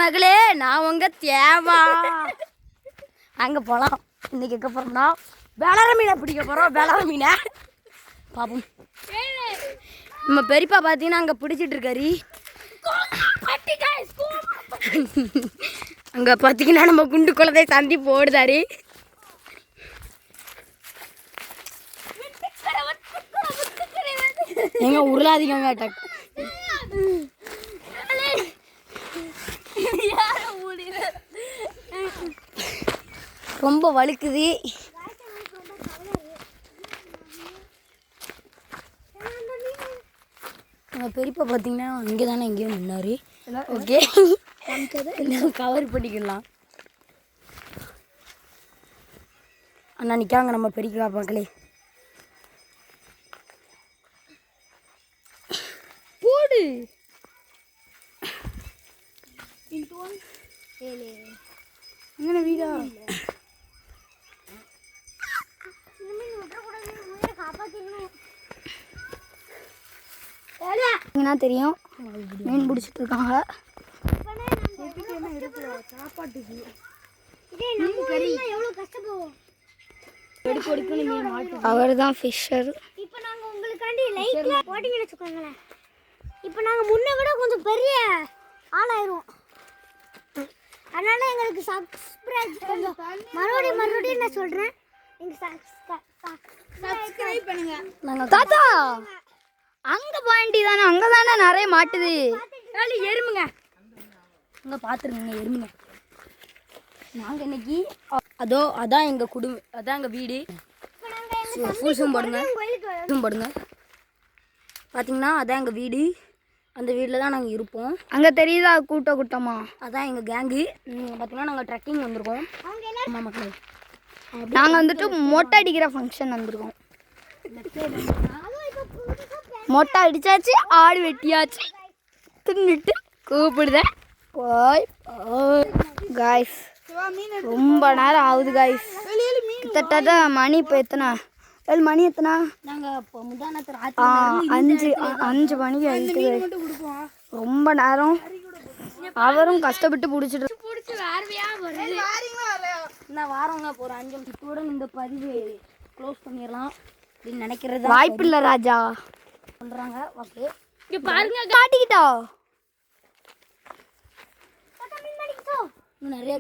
மகளே நான் உங்க தேவா அங்கே போகலாம். இன்னைக்கு எங்கே போகிறோம்னா வேளார மீனை பிடிக்க போகிறோம். வேளார மீனை பாப்போம். நம்ம பெரியப்பா பார்த்தீங்கன்னா அங்கே பிடிச்சிட்டு இருக்காரு. அங்கே பார்த்தீங்கன்னா நம்ம குண்டு குழந்தை சந்தி போடுதாரு. எங்க உருளாதீங்க டக்கு. ரொம்ப வழுக்குது. எங்கள் பெரியப்பா பார்த்தீங்கன்னா இங்கே தானே எங்கேயோ நின்னாரு. ஓகே கவர் பண்ணிக்கலாம். அண்ணா நிற்காங்க நம்ம பெரியப்பா மக்களே. போடு எங்கே வீடா தெரியும். மீன் பிடிச்சிட்டு இருக்காங்க. அவர் தான் ஃபிஷர். இப்போ நாங்கள் உங்களுக்காண்டி லைட்டில் போட்டிங்கன்னு வச்சுக்கோங்களேன். இப்போ நாங்கள் முன்ன விட கொஞ்சம் பெரிய ஆளாயிருவோம். அதனால எங்களுக்கு சப்ஸ்கிரைப் கொஞ்சம் மறுபடியும் நான் சொல்கிறேன். எங்கள் சப்ஸ்கிரைப் பண்ணுங்க. தாத்தா அங்கே பாண்டி தானே, அங்கே தானே நிறைய மாட்டுது. எறும்புங்க அங்கே பார்த்துருங்க எறும்புங்க. நாங்கள் இன்னைக்கு அதான் எங்கள் குடும்பம், அதான் எங்கள் வீடு. ஃபுல் ஜூம் போடுங்க, ஜூம் போடுங்க. பார்த்தீங்கன்னா அதான் எங்கள் வீடு. அந்த வீட்டில் தான் நாங்கள் இருப்போம். அங்கே தெரியுதா கூட்டமா? அதான் எங்கள் கேங்கு. பார்த்தீங்கன்னா நாங்கள் ட்ரெக்கிங் வந்திருக்கோம். ஆமாம் மக்களே, நாங்கள் வந்துட்டு மொட்டை அடிக்கிற ஃபங்க்ஷன் வந்திருக்கோம். மொட்டை அடித்தாச்சு, ஆடு வெட்டியாச்சு, தின்னுட்டு கூப்பிடுதேன். காய்ஸ் ரொம்ப நேரம் ஆகுது காய்ஸ். கிட்டத்தட்ட மணி இப்போ எத்தனை? மணி எத்தனை? நாங்கள் 5 மணிக்கு ஆகிட்டு. ரொம்ப நேரம் அவரும் கஷ்டப்பட்டு பிடிச்சிட்டு நான் வாரங்க போகிறேன். 5 நிமிஷத்தோடு இந்த பதிவு க்ளோஸ் பண்ணிடலாம் அப்படின்னு நினைக்கிறது. வாய்ப்பு இல்லை ராஜா சொல்கிறாங்க. ஓகே இங்கே பாருங்க, காட்டிக்கிட்டா நிறைய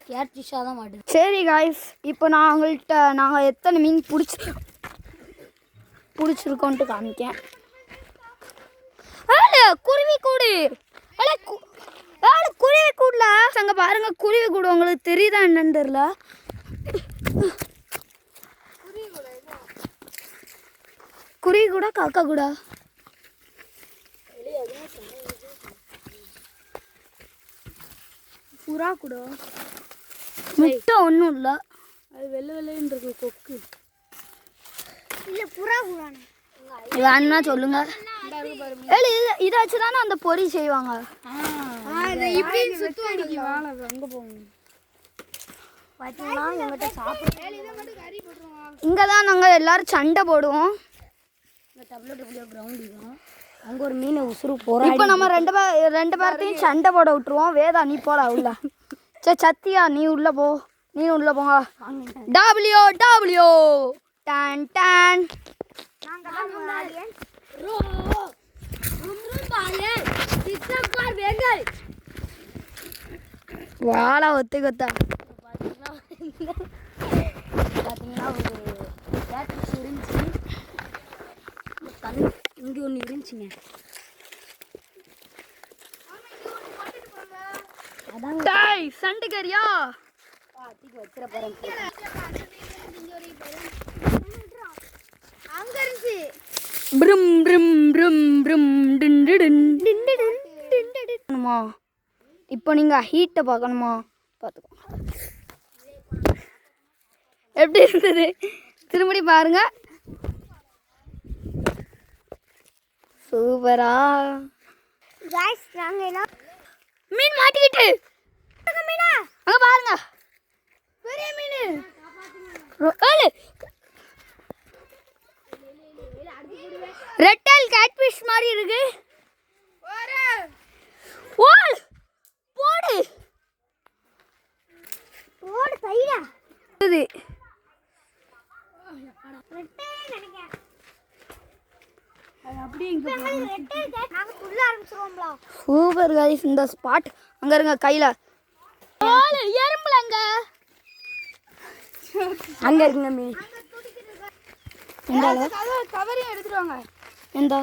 கேட்ஃபிஷ்ஷாக தான் மாட்டுது. சரி காய்ஸ், இப்போ நாங்கள் எத்தனை மீன் பிடிச்சிருக்கோன்ட்டு காமிக்கேன். குருவி கூடு, குருவி கூடல அங்கே பாருங்க. குருவி கூடு உங்களுக்கு தெரியுதா என்னன்னு தெரியல. குருவி கூட காக்கா கூட புறா கூட முட்டை ஒன்றும் இல்லை. அது வெள்ளைன்னு இருக்கு கொக்கு. இல்லை புறா கூடானே வேணுன்னா சொல்லுங்க. இதை வச்சு தானே அந்த பொரி செய்வாங்க. இங்கே தான் நாங்கள் எல்லாரும் சண்டை போடுவோம். அங்கே ஒரு மீன் உசுறு போகிறோம். இப்போ நம்ம ரெண்டு பேர்த்தையும் சண்டை போட விட்டுருவோம். வேதா நீ போடா உள்ள. சரி சத்தியா நீ உள்ளே போ. நீ உள்ளே போங்க. டபிள்யூ டான் டான். வாழை ஒத்துக்கத்தா பார்த்தீங்கன்னா ஒரு கேட்ஃபிஷ் இருந்துச்சு. இங்கே ஒன்று இருந்துச்சுங்க. அதான் சண்டைக்காரியா வச்சிட போகிறேன். அங்க இருந்துச்சு. ப்ரும் ப்ரும் ப்ரும் ப்ரும் டிண்டுமா. இப்போ நீங்கள் ஹீட்டை பார்க்கணுமா? பார்த்துக்கோ. எப்படி இருந்தது திரும்படி பாருங்க. சூப்பரா गाइस நாங்க எல்லாம் மீன் மாட்டிக்கிட்டு மீனா அங்க பாருங்க. பெரிய மீன். ரெட்டல் கேட்ஃபிஷ் மாதிரி இருக்கு. ஓல் போடு. நினைக்கிறேன். அது அப்படியே இங்க நாங்க புள்ள ஆரம்பிச்சிருவோம்ல. Super guys. இந்த ஸ்பாட் அங்க இருங்க கையில எறும்புலங்க அங்க இருக்குங்க மீன். கவரையும் எடுத்துட்டு வாங்க. எந்த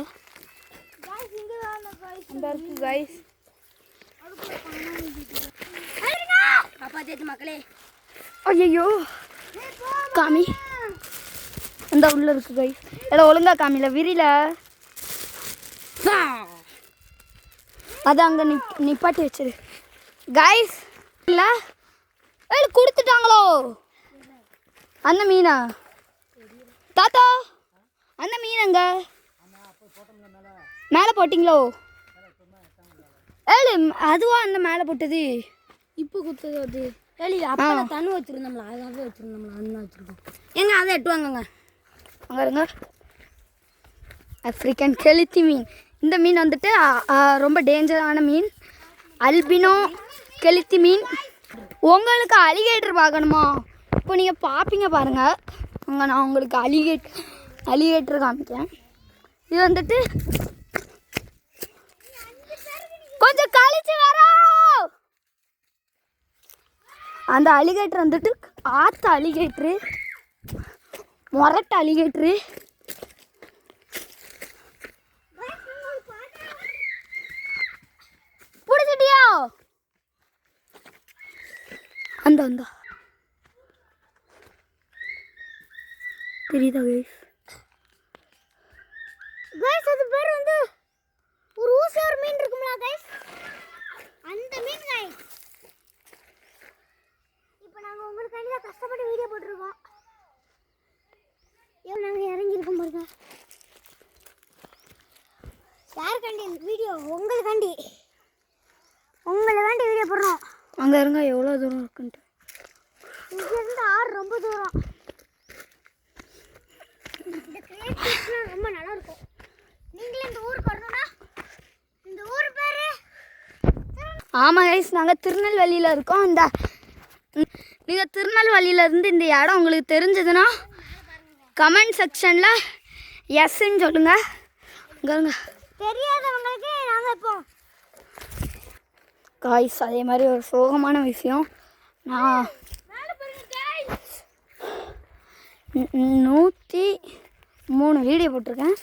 அந்த இருக்கு கைஸ். காப்பாத்தியாச்சு மக்களே. ஐயோ காமி இந்த உள்ள இருக்கு கைஸ். எல்லாம் ஒழுங்கா காமில விரில அது அங்க நிப்பாட்டி வச்சிரு கைஸ். இல்ல கொடுத்துட்டாங்களோ அந்த மீனா தாத்தா? அந்த மீன் அங்க மேலே போட்டிங்களோ? ஏழு அதுவா அந்த மேலே போட்டது இப்போ குத்துது அது. ஏழு அப்போ தண்ணி வச்சுருந்தோம்ல அதாவே வச்சுருந்தோம்ல அண்ணா வச்சுருக்கோம். எங்க அதை எட்டுவாங்கங்க அங்கே இருங்க. ஆஃப்ரிக்கன் கெளுத்தி மீன். இந்த மீன் வந்துட்டு ரொம்ப டேஞ்சரான மீன். அல்பினோ கெளுத்தி மீன். உங்களுக்கு அலிகேட்டர் பார்க்கணுமா? இப்போ நீங்கள் பார்ப்பீங்க பாருங்கள். அங்கே நான் உங்களுக்கு அலிகேட்டர் காமிக்கிறேன். இது வந்துட்டு கொஞ்சம் கழிச்சு வரோம். அந்த அலிகேட்டர் வந்துட்டு ஆற்று அலிகேட்ரு, மொரட்டு அலிகேட்ரு. பிடிச்சிட்டியா? அந்த அந்த தெரியுதா கைஸ்? கைஸ் அது பேர் வந்து ஒரு ஊசி ஒரு மீன் இருக்கும்ல கைஸ், அந்த மீன் கைஸ். இப்போ நாங்க உங்களுக்காண்டி தான் கஷ்டப்பட்டு வீடியோ போட்டுருக்கோம். எவ்வளோ நாங்கள் இறங்கியிருக்கோம் பாருங்க. யாருக்காண்டி வீடியோ? உங்களுக்காண்டி வீடியோ போடுறோம். அங்கே இருங்க எவ்வளோ தூரம் இருக்குன்ட்டு. இங்கேருந்து ஆறு ரொம்ப தூரம். இந்த கிரியேட்டிவ்ஸ்லாம் ரொம்ப நல்லா இருக்கும். நீங்களே இந்த ஊருக்கு வரணும்னா இந்த ஊர் பேர் ஆமாம் கைஸ், நாங்கள் திருநெல்வேலியில் இருக்கோம். இந்த நீங்கள் திருநெல்வேலியிலேருந்து இந்த இடம் உங்களுக்கு தெரிஞ்சதுன்னா கமெண்ட் செக்ஷனில் எஸ்ன்னு சொல்லுங்கள். அங்கே தெரியாதவங்களுக்கு நாங்கள் இப்போ காய்ஸ் அதே மாதிரி ஒரு சோகமான விஷயம். நான் 103 வீடியோ போட்டிருக்கேன்.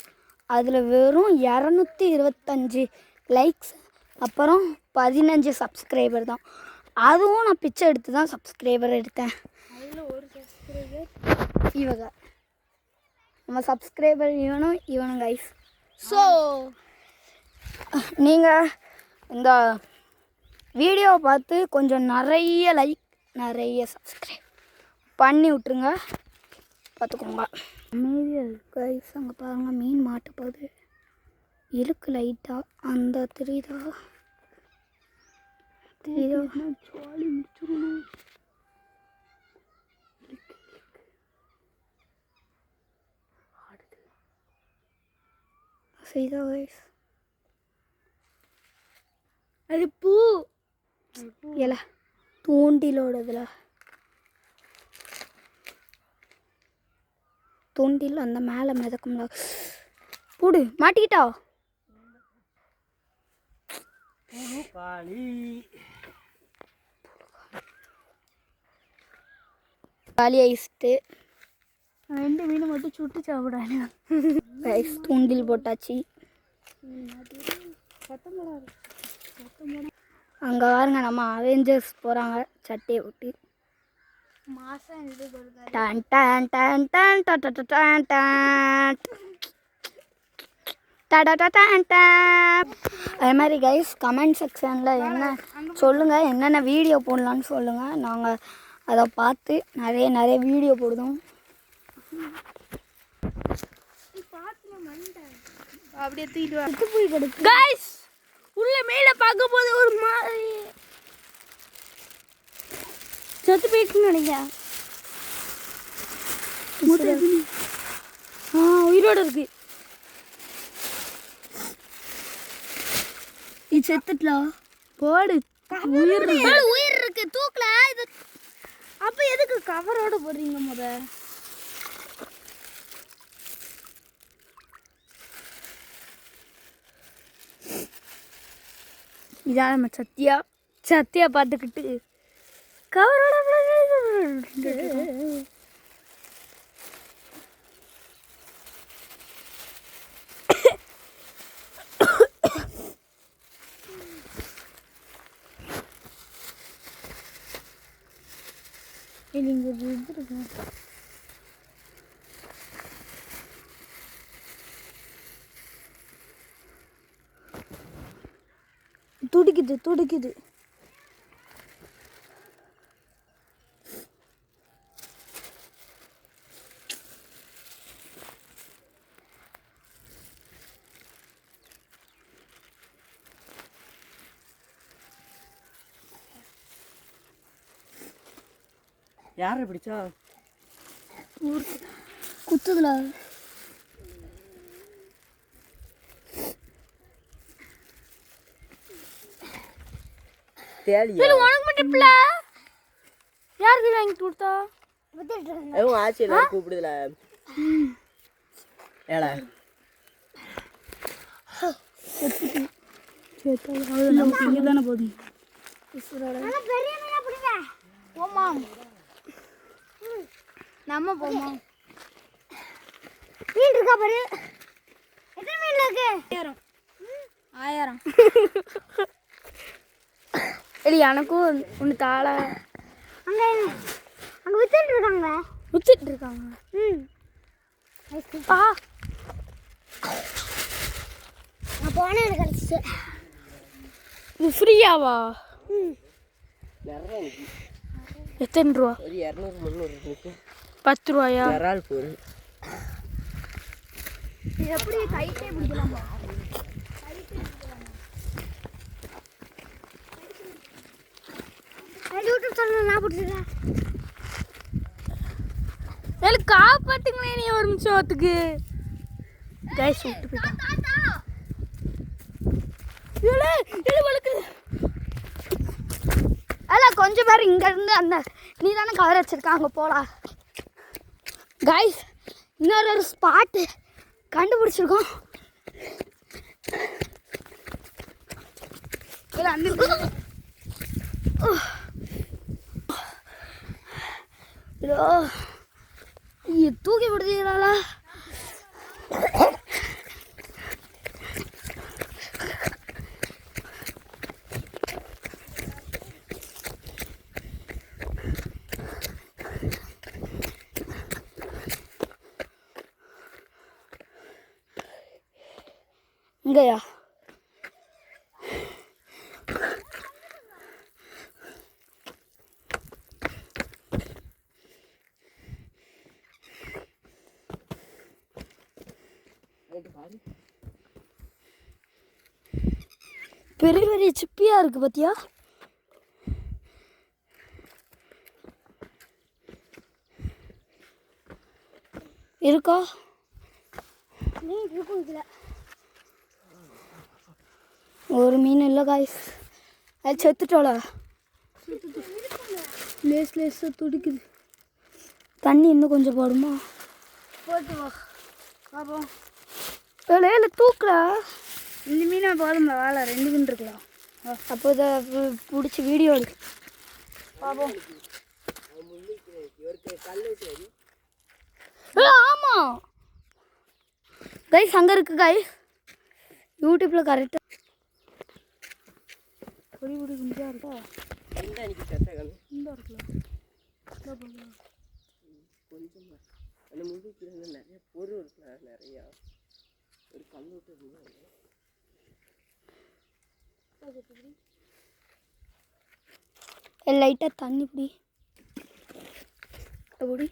அதில் வெறும் 225 லைக்ஸ், அப்புறம் 15 சப்ஸ்கிரைபர் தான். அதுவும் நான் பிச்சை எடுத்து தான் சப்ஸ்கிரைபர் எடுத்தேன். இவங்க நம்ம சப்ஸ்கிரைபர் இவனும் கைஸ். ஸோ நீங்கள் இந்த வீடியோவை பார்த்து கொஞ்சம் நிறைய லைக் நிறைய சப்ஸ்கிரைப் பண்ணி விட்ருங்க. பார்த்துக்கோங்க. அமைதியாக இருக்கு கைஸ். அங்கே பாருங்கள் மீன் மாட்ட போகுது. இருக்கு லைட்டாக அந்த தெரியுதா ஜாலி முடிச்சிடணும். செய்தா கைஸ். அது பூ இல தூண்டிலோடதுல தூண்டில் அந்த மேலே மிதக்கும்ல. போடு மாட்டிக்கிட்டா. காலி ஐஸ்ட்டு 2 மீன் மட்டும் சுட்டு சாப்பிடாது. ஐஸ் தூண்டில் போட்டாச்சு. அங்கே பாருங்க நம்ம அவெஞ்சர்ஸ் போகிறாங்க சட்டையை விட்டு. டான் டான் டான் டான் டான் டான் டான் டான். அதே மாதிரி கைஸ் கமெண்ட் செக்ஷனில் என்ன சொல்லுங்கள், என்னென்ன வீடியோ போடலான்னு சொல்லுங்கள். நாங்கள் அதை பார்த்து நிறைய வீடியோ போடுதோம். அப்படியே தூக்கிட்டு போய் கொடுக்கு கைஸ். உள்ள மேலே பார்க்க போது ஒரு மாதிரி செத்து போயிட்டுன்னு நினைக்கிறேன். உயிரோட இருக்கு. இது செத்துட்டலாம். போடு உயிர் இருக்கு தூக்கல. இது அப்ப எதுக்கு கவரோட போடுறீங்க? இதான் நம்ம சத்யா சத்யா பார்த்துக்கிட்டு கவரோட இங்கே இது இருக்கு. துடிக்குது துடிக்குது. யாரை பிடிச்சா குத்துதுல தேலியா உனக்கு மட்டும் பிள்ளை யாருக்கு வாங்கி கொடுத்தா? அவங்க ஆச்சு எல்லாரும் கூப்பிடுதுல ஏடா நமக்கு இங்கே தானே போதும். போமா நம்ம போமா. மீன் இருக்கா பாரு. எத்தனை மீன் இருக்கு? 1000 இல்லை எனக்கும் ஒன்று தாள அங்கே அங்கே வித்துட்டு இருக்காங்க. வித்துட்டு இருக்காங்க. ஆ நான் போனேன் எனக்கு கிடச்சிச்சு. இது ஃப்ரீயாவா? நிறைய இருக்கு. எத்தனை ரூபா? ஒரு 200 300 இருக்கு. 10 ரூபாயா? இறால் பொருள் இது எப்படி கைட்டே பிடிக்கலாமா? யூடியூப் சேனல் நான் பிடிச்சிருக்கேன். எனக்கு காப்பாத்துங்களே நீ ஒரு நிமிஷத்துக்கு. கைஸ் விட்டு போயிட்டான். அதில் கொஞ்சம் பேர் இங்கேருந்து அந்த நீ தானே கவர் வச்சிருக்க அங்கே போகலாம். கைஸ் இன்னொரு ஸ்பாட்டு கண்டுபிடிச்சிருக்கோம். தூக்கி விடுதீங்களா? இங்கயா பெரிய பெரிய சிப்பியா இருக்கு பாத்தியா? இருக்கா? மீன் இருக்கும் இதில். ஒரு மீன் இல்லை காய்ஸ். அது செத்துட்டோல. லேஸாக துடிக்குது. தண்ணி இன்னும் கொஞ்சம் போடுமா? போட்டு வா பார்ப்போம். இல்லை தூக்கல. இந்த மீனை போதும்ல வேலை 2 மீன் இருக்கலாம். அப்போ இதை பிடிச்சி வீடியோ எடுக்கு பார்ப்போம். ஆமாம் கைஸ் அங்கே இருக்கு கைஸ். யூடியூப்பில் கரெக்டாக பொடி பொடி குஞ்சா இருக்கா? எந்த அன்னைக்கு கட்டகம் இந்த இருக்குல்ல கொஞ்சம் அந்த முழுக்கிற நிறைய பொருள் இருக்குல்ல நிறையா ஒரு கல் விட்டு லைட்டாக தண்ணி பிடி அப்படி